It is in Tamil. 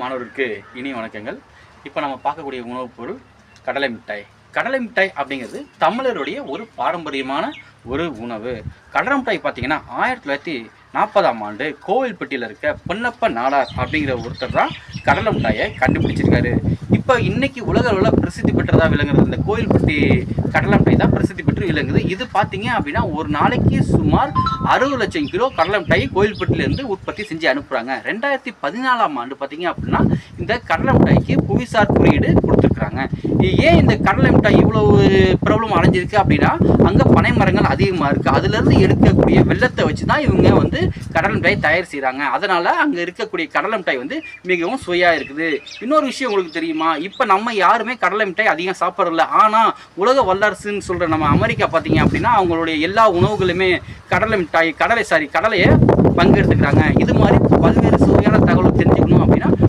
மாணவருக்கு இனி வணக்கங்கள். இப்போ நம்ம பார்க்கக்கூடிய உணவுப் பொருள் கடலை மிட்டாய். கடலை மிட்டாய் அப்படிங்கிறது தமிழருடைய ஒரு பாரம்பரியமான ஒரு உணவு. கடலை மிட்டாய் பார்த்தீங்கன்னா 1940ஆம் ஆண்டு கோவில்பட்டியில் இருக்க பொன்னப்ப நாடார் அப்படிங்கிற ஒருத்தர் தான் கடலை மிட்டாயை கண்டுபிடிச்சிருக்காரு. இப்போ இன்னைக்கு உலக அளவில் பிரசித்தி பெற்றதாக விளங்குறது இந்த கோவில்பட்டி கடலை மிட்டாய் தான் பிரசித்தி பெற்று விளங்குது. இது பார்த்தீங்க அப்படின்னா ஒரு நாளைக்கு சுமார் 60 லட்சம் கிலோ கடலை மிட்டாய் கோவில்பட்டியிலேருந்து உற்பத்தி செஞ்சு அனுப்புகிறாங்க. 2014ஆம் ஆண்டு பார்த்தீங்க அப்படின்னா இந்த கடலை மிட்டாய்க்கு புவிசார் குறியீடு கொடுத்துருக்குறாங்க. ஏன் இந்த கடலை மிட்டாய் இவ்வளவு பிரபலம் அடைஞ்சிருக்கு அப்படின்னா அங்கே பனை மரங்கள் அதிகமாக இருக்குது. அதுலேருந்து எடுக்கக்கூடிய வெள்ளத்தை வச்சு தான் இவங்க வந்து கடலை மிட்டாய் தயார் செய்கிறாங்க. அதனால் அங்கே இருக்கக்கூடிய கடலை மிட்டாய் வந்து மிகவும் சுவையாக இருக்குது. இன்னொரு விஷயம் உங்களுக்கு தெரியுமா, இப்போ நம்ம யாருமே கடலை மிட்டாய் அதிகம் சாப்பிட்றதில்ல. ஆனால் உலக வல்லரசுன்னு சொல்கிற நம்ம அமெரிக்கா பார்த்தீங்க அப்படின்னா அவங்களுடைய எல்லா உணவுகளுமே கடலை மிட்டாய் கடலையை பங்கெடுத்துக்கிறாங்க. இது மாதிரி பல்வேறு சுவையான தகவல் தெரிஞ்சுக்கணும்